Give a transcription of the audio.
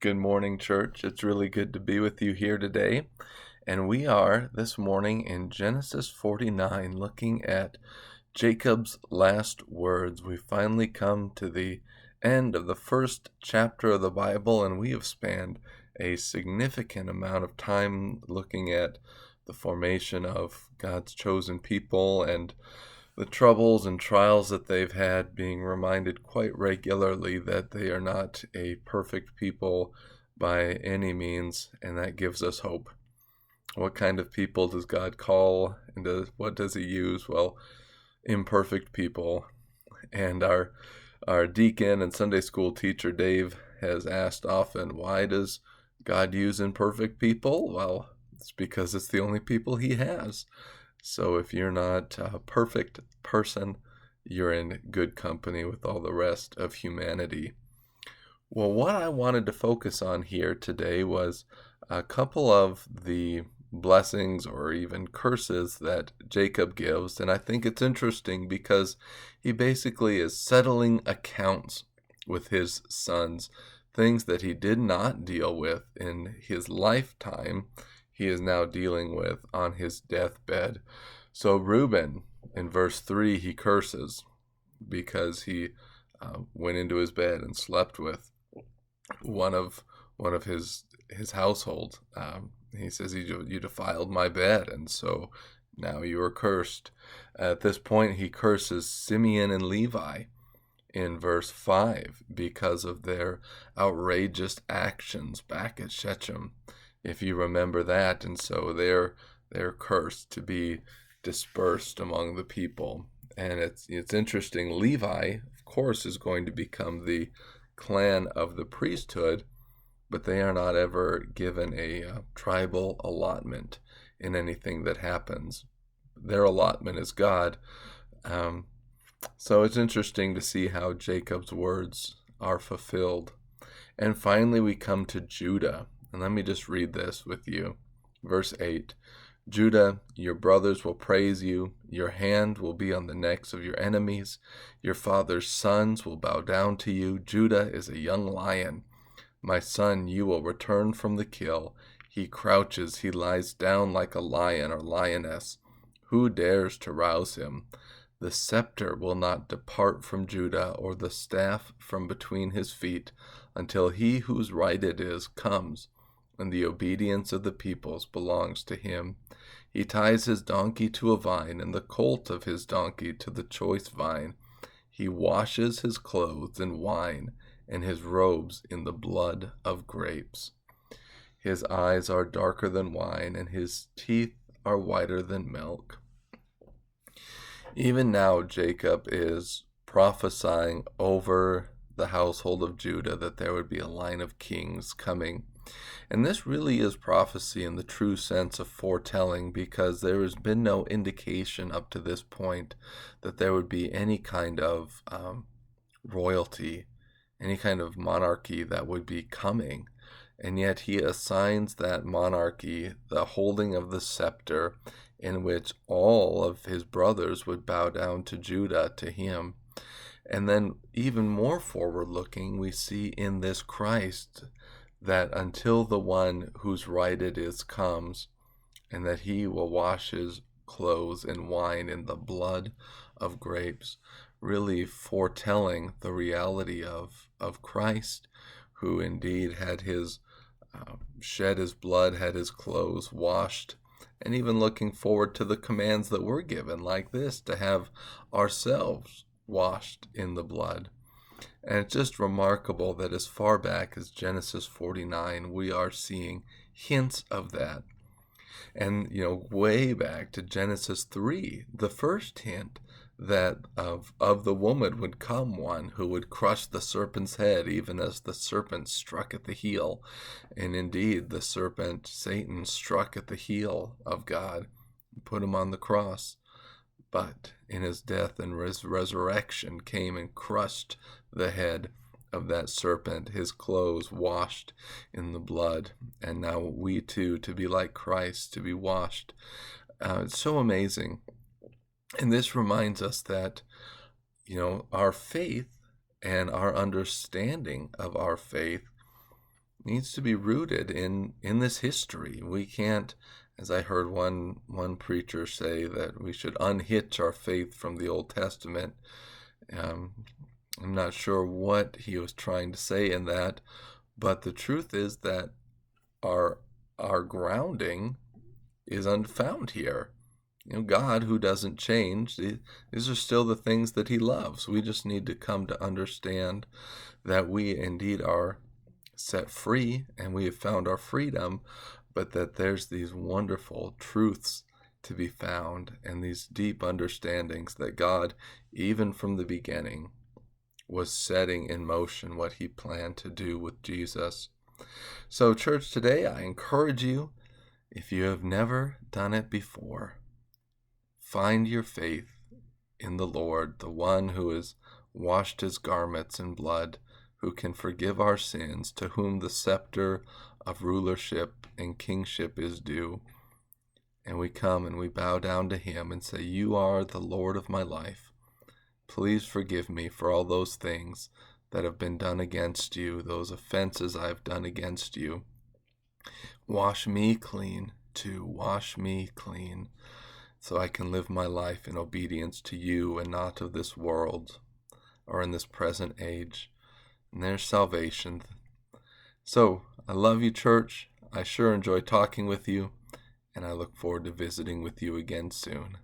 Good morning, church. It's really good to be with you here today. And we are this morning in Genesis 49, looking at Jacob's last words. We finally come to the end of the first chapter of the Bible, and we have spanned a significant amount of time looking at the formation of God's chosen people and the troubles and trials that they've had, being reminded quite regularly that they are not a perfect people by any means, and that gives us hope. What kind of people does God call, and what does he use? Well, imperfect people. And our deacon and Sunday school teacher, Dave, has asked often, why does God use imperfect people? Well, it's because it's the only people he has. So if you're not a perfect person, you're in good company with all the rest of humanity. Well, what I wanted to focus on here today was a couple of the blessings or even curses that Jacob gives. And I think it's interesting because he basically is settling accounts with his sons, things that he did not deal with in his lifetime. He is now dealing with on his deathbed. So Reuben, in verse 3, he curses because he went into his bed and slept with one of his household. He says, you defiled my bed, and so now you are cursed. At this point, he curses Simeon and Levi in verse 5 because of their outrageous actions back at Shechem, if you remember that. And so they're cursed to be dispersed among the people. And it's interesting. Levi, of course, is going to become the clan of the priesthood, but they are not ever given a tribal allotment in anything that happens. Their allotment is God. So it's interesting to see how Jacob's words are fulfilled. And finally, we come to Judah. And let me just read this with you. Verse 8, Judah, your brothers will praise you. Your hand will be on the necks of your enemies. Your father's sons will bow down to you. Judah is a young lion. My son, you will return from the kill. He crouches, he lies down like a lion or lioness. Who dares to rouse him? The scepter will not depart from Judah, or the staff from between his feet, until he whose right it is comes, and the obedience of the peoples belongs to him. He ties his donkey to a vine, and the colt of his donkey to the choice vine. He washes his clothes in wine, and his robes in the blood of grapes. His eyes are darker than wine, and his teeth are whiter than milk. Even now, Jacob is prophesying over the household of Judah that there would be a line of kings coming. And this really is prophecy in the true sense of foretelling, because there has been no indication up to this point that there would be any kind of royalty, any kind of monarchy that would be coming. And yet he assigns that monarchy the holding of the scepter, in which all of his brothers would bow down to Judah, to him. And then even more forward-looking, we see in this Christ that until the one whose right it is comes, and that he will wash his clothes in wine in the blood of grapes, really foretelling the reality of Christ, who indeed had his shed his blood, had his clothes washed, and even looking forward to the commands that were given like this, to have ourselves washed in the blood. And it's just remarkable that as far back as Genesis 49, we are seeing hints of that. And, way back to Genesis 3, the first hint that of the woman would come one who would crush the serpent's head, even as the serpent struck at the heel. And indeed, the serpent, Satan, struck at the heel of God and put him on the cross. But in his death and resurrection came and crushed the head of that serpent, his clothes washed in the blood. And now we too, to be like Christ, to be washed. It's so amazing. And this reminds us that, our faith and our understanding of our faith needs to be rooted in this history. We can't, as I heard one preacher say, that we should unhitch our faith from the Old Testament. I'm not sure what he was trying to say in that, but the truth is that our grounding is unfound here. God, who doesn't change, these are still the things that he loves. We just need to come to understand that we indeed are set free and we have found our freedom, but that there's these wonderful truths to be found and these deep understandings that God, even from the beginning, was setting in motion what he planned to do with Jesus. So, church, today I encourage you, if you have never done it before, find your faith in the Lord, the one who has washed his garments in blood, who can forgive our sins, to whom the scepter of rulership and kingship is due. And we come and we bow down to him and say, you are the Lord of my life. Please forgive me for all those things that have been done against you, those offenses I have done against you. Wash me clean too. Wash me clean so I can live my life in obedience to you and not of this world or in this present age. And there's salvation. So I love you, church. I sure enjoy talking with you, and I look forward to visiting with you again soon.